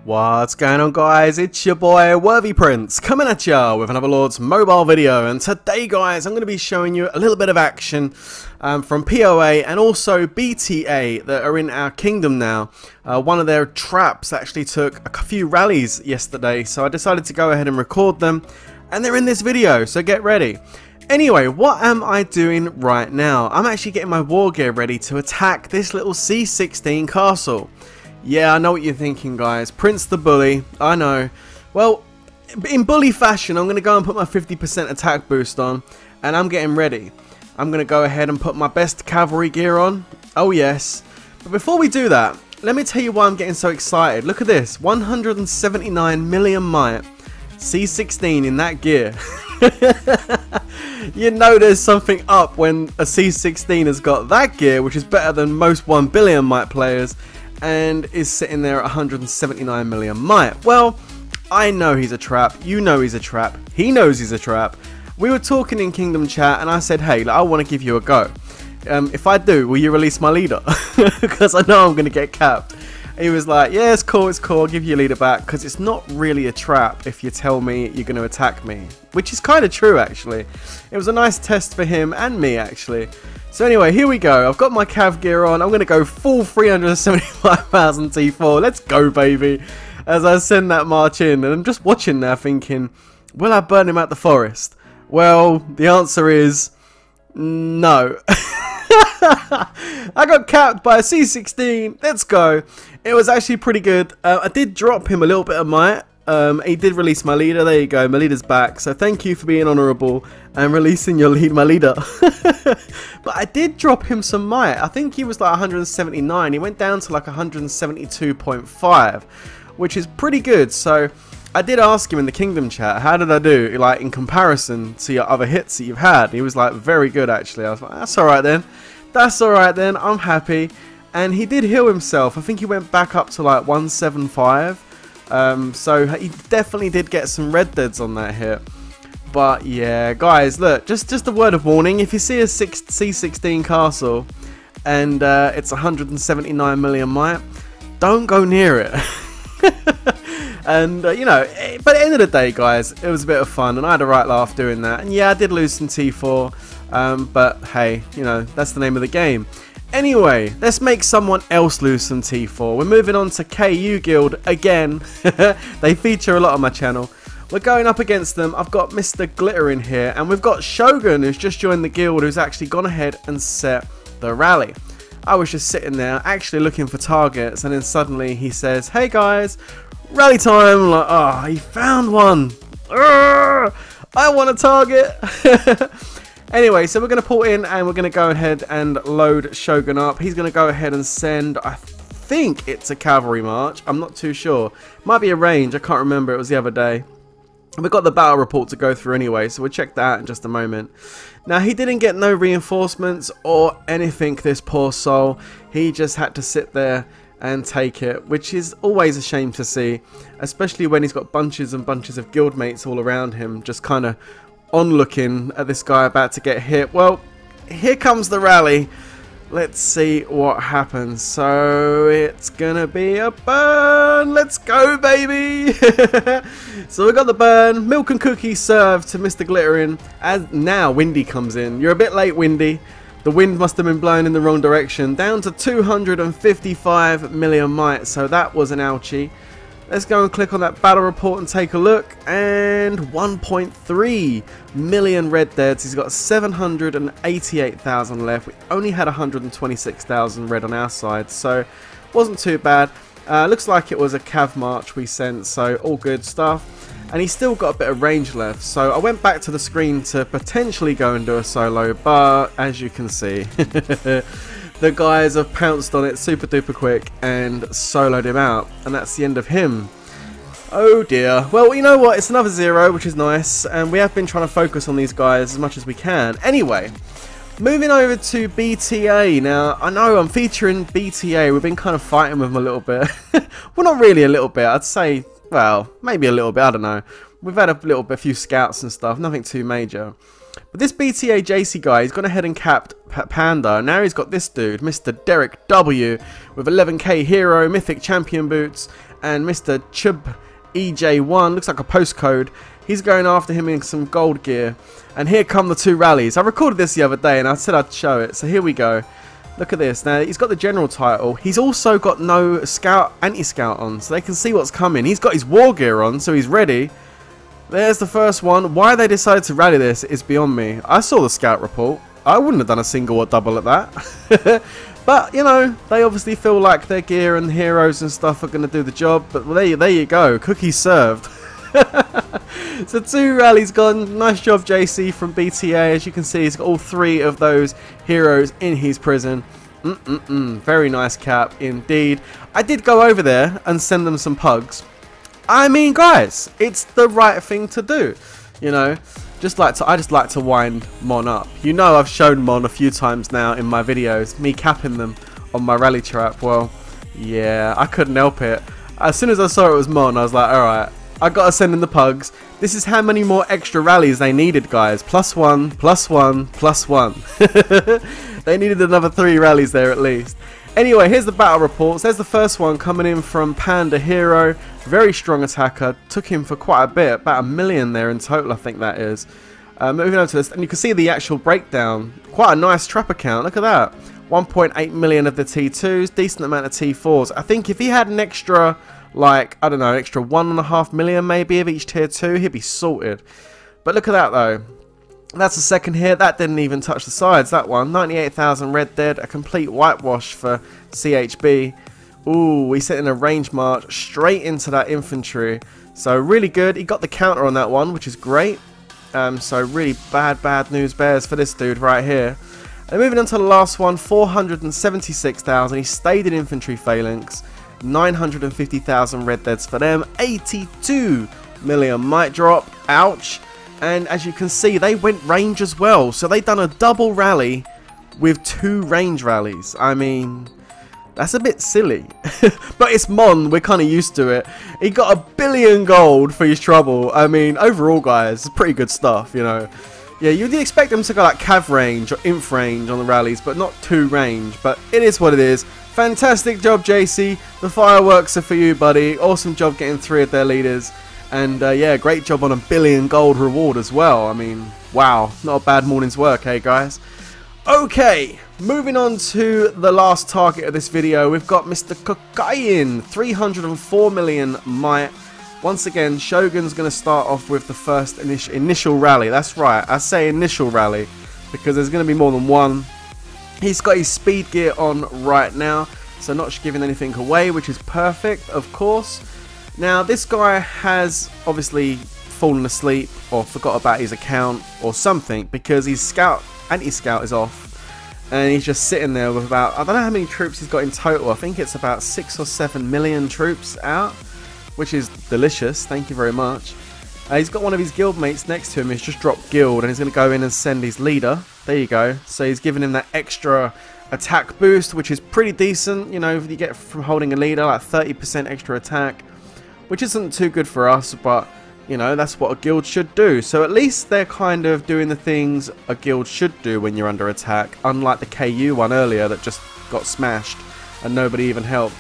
What's going on, guys? It's your boy Worthy Prince coming at ya with another Lord's mobile video, and today guys I'm going to be showing you a little bit of action from POA and also BTA that are in our kingdom now. One of their traps actually took a few rallies yesterday, so I decided to go ahead and record them, and they're in this video, so get ready. Anyway, what am I doing right now? I'm actually getting my war gear ready to attack this little C16 castle. Yeah, I know what you're thinking, guys. Prince the Bully, I know. Well, in bully fashion, I'm going to go and put my 50% attack boost on, and I'm getting ready. I'm going to go ahead and put my best cavalry gear on. Oh, yes. But before we do that, let me tell you why I'm getting so excited. Look at this, 179 million might, C16 in that gear. You know there's something up when a C16 has got that gear, which is better than most 1 billion might players, and is sitting there at 179 million might. Well, I know he's a trap, you know he's a trap, he knows he's a trap. We were talking in Kingdom chat and I said, hey, I want to give you a go. If I do, will you release my leader? Because I know I'm going to get capped. And he was like, yeah, it's cool, I'll give you your leader back, because it's not really a trap if you tell me you're going to attack me. Which is kind of true, actually. It was a nice test for him and me, actually. So anyway, here we go. I've got my cav gear on. I'm going to go full 375,000 T4. Let's go, baby. As I send that march in. And I'm just watching now thinking, will I burn him at the forest? Well, the answer is no. I got capped by a C16. Let's go. It was actually pretty good. I did drop him a little bit of might. He did release my leader. There you go, my leader's back. So thank you for being honourable and releasing my leader. But I did drop him some might. I think he was like 179. He went down to like 172.5, which is pretty good. So I did ask him in the Kingdom chat, how did I do, like, in comparison to your other hits that you've had? He was like, very good, actually. I was like, that's alright then. That's alright then, I'm happy. And he did heal himself. I think he went back up to like 175. So he definitely did get some red deads on that hit. But yeah, guys, look, just a word of warning. If you see a C16 castle and it's 179 million might, don't go near it. And you know, but at the end of the day, guys, it was a bit of fun and I had a right laugh doing that. And yeah, I did lose some T4, but hey, you know, that's the name of the game. Anyway, let's make someone else lose some T4. We're moving on to KU Guild again. They feature a lot on my channel. We're going up against them. I've got Mr. Glitter in here, and we've got Shogun, who's just joined the guild, who's actually gone ahead and set the rally. I was just sitting there actually looking for targets, and then suddenly he says, hey guys, rally time. I'm like, oh, he found one. Urgh, I want a target. Anyway, so we're going to pull in and we're going to go ahead and load Shogun up. He's going to go ahead and send, I think it's a cavalry march. I'm not too sure. Might be a range. I can't remember. It was the other day. We've got the battle report to go through anyway, so we'll check that out in just a moment. Now, he didn't get no reinforcements or anything, this poor soul. He just had to sit there and take it, which is always a shame to see, especially when he's got bunches and bunches of guildmates all around him, just kind of onlooking at this guy about to get hit. Well, here comes the rally. Let's see what happens. So it's gonna be a burn. Let's go, baby. So we got the burn. Milk and cookies served to Mr. Glittering. As now Windy comes in. You're a bit late, Windy. The wind must have been blowing in the wrong direction. Down to 255 million might. So that was an ouchie. Let's go and click on that battle report and take a look. And 1.3 million red deads. He's got 788,000 left. We only had 126,000 red on our side, so wasn't too bad. Looks like it was a cav march we sent, so all good stuff. And he's still got a bit of range left, so I went back to the screen to potentially go and do a solo, but as you can see, the guys have pounced on it super duper quick and soloed him out, and that's the end of him. Oh dear. Well, you know what, it's another 0, which is nice, and we have been trying to focus on these guys as much as we can. Anyway, moving over to BTA. Now, I know I'm featuring BTA. We've been kind of fighting with them a little bit. Well, not really a little bit. I'd say, well, maybe a little bit. I don't know. We've had a few scouts and stuff. Nothing too major. But this BTA JC guy, he's gone ahead and capped Panda. Now he's got this dude, Mr. Derek W, with 11k hero, mythic champion boots, and Mr. Chub EJ1, looks like a postcode. He's going after him in some gold gear. And here come the two rallies. I recorded this the other day and I said I'd show it. So here we go. Look at this. Now, he's got the general title. He's also got no scout, anti-scout on, so they can see what's coming. He's got his war gear on, so he's ready. There's the first one. Why they decided to rally this is beyond me. I saw the scout report. I wouldn't have done a single or double at that. But, you know, they obviously feel like their gear and heroes and stuff are going to do the job. But there you go. Cookies served. So 2 rallies gone. Nice job, JC from BTA. As you can see, he's got all 3 of those heroes in his prison. Very nice cap indeed. I did go over there and send them some pugs. I mean, guys, it's the right thing to do. You know, I just like to wind Mon up. You know, I've shown Mon a few times now in my videos, me capping them on my rally trap. Well, yeah, I couldn't help it. As soon as I saw it was Mon, I was like, alright, I gotta send in the pugs. This is how many more extra rallies they needed, guys. +1, +1, +1. They needed another 3 rallies there at least. Anyway, here's the battle reports. There's the first one coming in from Panda Hero. Very strong attacker. Took him for quite a bit. About 1 million there in total, I think that is. Moving on to this. And you can see the actual breakdown. Quite a nice trap account. Look at that. 1.8 million of the T2s. Decent amount of T4s. I think if he had an extra, like, I don't know, extra 1.5 million maybe of each tier 2, he'd be sorted. But look at that though. That's the second hit. That didn't even touch the sides, that one. 98,000 Red Dead. A complete whitewash for CHB. Ooh, he sent in a range march straight into that infantry. So really good. He got the counter on that one, which is great. So really bad news bears for this dude right here. And moving on to the last one. 476,000. He stayed in infantry phalanx. 950,000 Red Deads for them. 82 million might drop. Ouch. And as you can see, they went range as well. So they done a double rally with 2 range rallies. I mean, that's a bit silly. But it's Mon, we're kind of used to it. He got 1 billion gold for his trouble. I mean, overall, guys, it's pretty good stuff, you know. Yeah, you'd expect them to go like cav range or inf range on the rallies, but not 2 range. But it is what it is. Fantastic job, JC. The fireworks are for you, buddy. Awesome job getting 3 of their leaders. And yeah, great job on 1 billion gold reward as well. I mean, wow, not a bad morning's work, eh, guys? Okay, moving on to the last target of this video. We've got Mr. Cocaine, 304 million might. Once again, Shogun's going to start off with the first initial rally. That's right, I say initial rally because there's going to be more than one. He's got his speed gear on right now, so not giving anything away, which is perfect, of course. Now, this guy has obviously fallen asleep or forgot about his account or something because his anti-scout is off and he's just sitting there with about, I don't know how many troops he's got in total. I think it's about 6 or 7 million troops out, which is delicious. Thank you very much. He's got one of his guild mates next to him. He's just dropped guild and he's going to go in and send his leader. There you go. So he's giving him that extra attack boost, which is pretty decent. You know, you get from holding a leader, like 30% extra attack, which isn't too good for us, but you know, that's what a guild should do. So at least they're kind of doing the things a guild should do when you're under attack, unlike the KU one earlier that just got smashed and nobody even helped.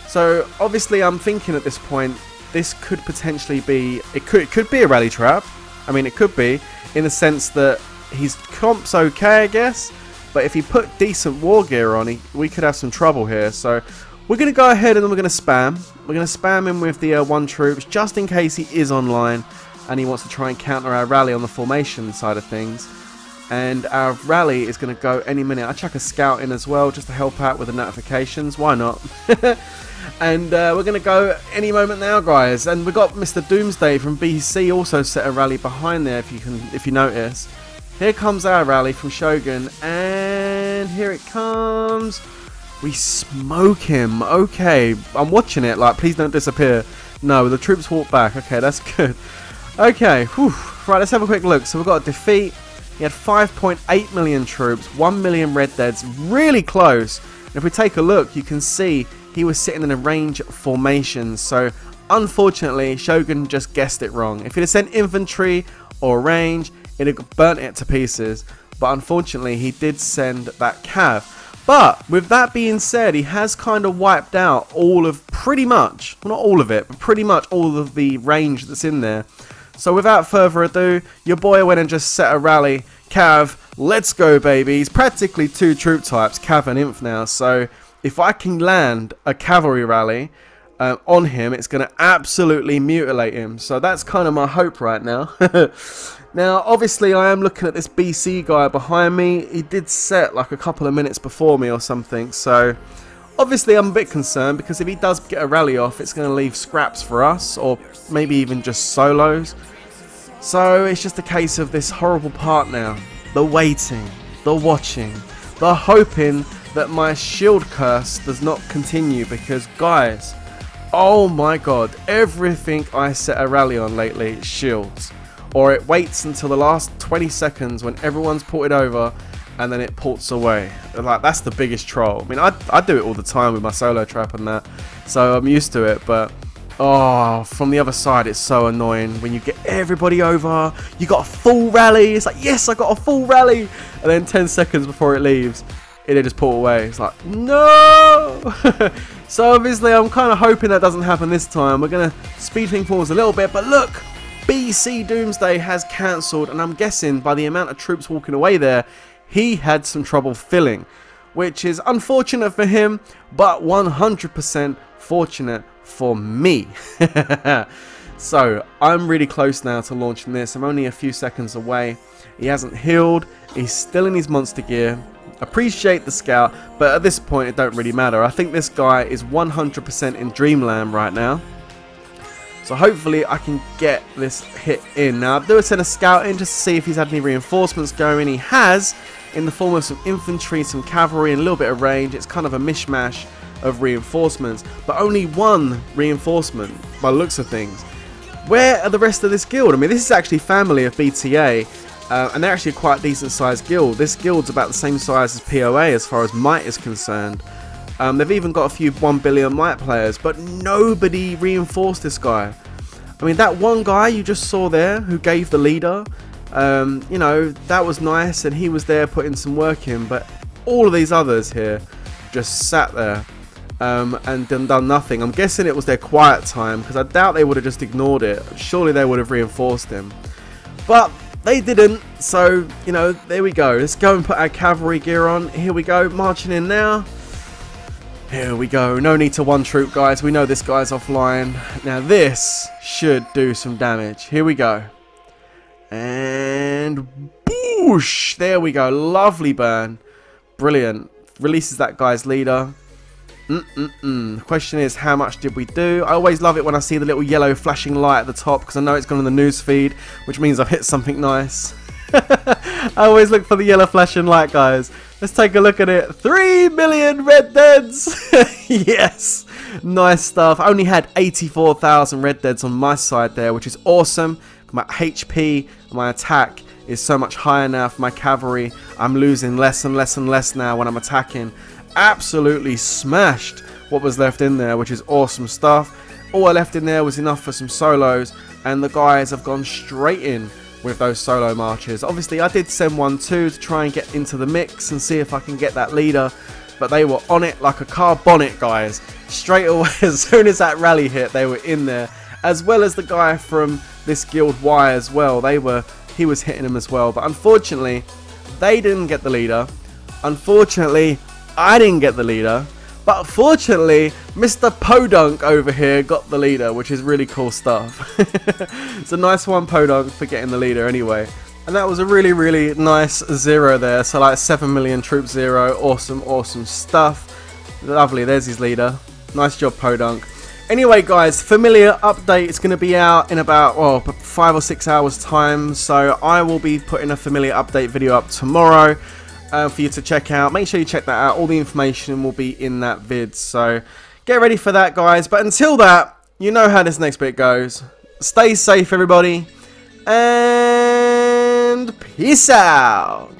So obviously I'm thinking at this point this could potentially be, it could be a rally trap. I mean, it could be in the sense that his comp's okay, I guess, but if he put decent war gear on, we could have some trouble here. So we're going to go ahead and we're going to spam. We're going to spam him with the 1 troops just in case he is online and he wants to try and counter our rally on the formation side of things. And our rally is going to go any minute. I chuck a scout in as well just to help out with the notifications. Why not? And we're going to go any moment now, guys. And we've got Mr. Doomsday from BC also set a rally behind there, if you notice. Here comes our rally from Shogun, and here it comes. We smoke him. Okay, I'm watching it. Like, please don't disappear. No, the troops walk back. Okay, that's good. Okay, whew. Right, let's have a quick look. So we've got a defeat. He had 5.8 million troops, 1 million Red Deads, really close. And if we take a look, you can see he was sitting in a range formation. So, unfortunately, Shogun just guessed it wrong. If he'd have sent infantry or range, it'd have burnt it to pieces. But unfortunately, he did send that cav. But with that being said, he has kind of wiped out all of pretty much, well, not all of it, but pretty much all of the range that's in there. So without further ado, your boy went and just set a rally. Cav, let's go, baby. He's practically 2 troop types, Cav and Inf now. So if I can land a cavalry rally on him, it's going to absolutely mutilate him. So that's kind of my hope right now. Now, obviously, I am looking at this BC guy behind me. He did set like a couple of minutes before me or something. So obviously, I'm a bit concerned because if he does get a rally off, it's going to leave scraps for us or maybe even just solos. So it's just a case of this horrible part now. The waiting, the watching, the hoping that my shield curse does not continue because, guys, oh my god, everything I set a rally on lately shields. Or it waits until the last 20 seconds when everyone's ported over and then it ports away. Like, that's the biggest troll. I mean, I do it all the time with my solo trap and that, so I'm used to it, but oh, from the other side it's so annoying when you get everybody over, you got a full rally, it's like, yes, I got a full rally, and then 10 seconds before it leaves, it just port away. It's like, no! So obviously I'm kind of hoping that doesn't happen this time. We're going to speed things forward a little bit, but look, BC Doomsday has cancelled, and I'm guessing by the amount of troops walking away there, he had some trouble filling, which is unfortunate for him, but 100% fortunate for me. So I'm really close now to launching this. I'm only a few seconds away. He hasn't healed, he's still in his monster gear. Appreciate the scout, but at this point it don't really matter. I think this guy is 100% in Dreamland right now. So hopefully I can get this hit in. Now I do send a scout in just to see if he's had any reinforcements going. He has, in the form of some infantry, some cavalry and a little bit of range. It's kind of a mishmash of reinforcements, but only 1 reinforcement by the looks of things. Where are the rest of this guild? I mean, this is actually family of BTA, and they're actually a quite decent sized guild. This guild's about the same size as POA as far as might is concerned. They've even got a few 1 billion might players, but nobody reinforced this guy. I mean, that one guy you just saw there who gave the leader, you know, that was nice and he was there putting some work in, but all of these others here just sat there and done nothing. I'm guessing it was their quiet time because I doubt they would have just ignored it. Surely they would have reinforced him, but they didn't. So, you know, there we go. Let's go and put our cavalry gear on. Here we go, marching in now. Here we go. No need to 1 troop, guys. We know this guy's offline. Now this should do some damage. Here we go. And boosh! There we go. Lovely burn. Brilliant. Releases that guy's leader. The question is, how much did we do? I always love it when I see the little yellow flashing light at the top because I know it's gone in the news feed, which means I've hit something nice. I always look for the yellow flashing light, guys. Let's take a look at it. 3 million red deads. Yes, nice stuff. I only had 84,000 red deads on my side there, which is awesome. My HP, my attack is so much higher now for my cavalry. I'm losing less and less and less now when I'm attacking. Absolutely smashed what was left in there, which is awesome stuff. All I left in there was enough for some solos, and the guys have gone straight in with those solo marches. Obviously I did send 1 too to try and get into the mix and see if I can get that leader, but they were on it like a car bonnet, guys. Straight away, as soon as that rally hit, they were in there, as well as the guy from this guild Y as well. He was hitting them as well, but unfortunately they didn't get the leader. Unfortunately I didn't get the leader, but fortunately Mr. Podunk over here got the leader, which is really cool stuff. It's a nice one, Podunk, for getting the leader anyway. And that was a really, really nice 0 there. So like 7 million troop 0. Awesome, awesome stuff. Lovely, there's his leader. Nice job, Podunk. Anyway, guys, Familiar update is going to be out in about 5 or 6 hours time. So I will be putting a Familiar update video up tomorrow for you to check out. Make sure you check that out. All the information will be in that vid. So get ready for that, guys. But until that, you know how this next bit goes. Stay safe, everybody. And peace out.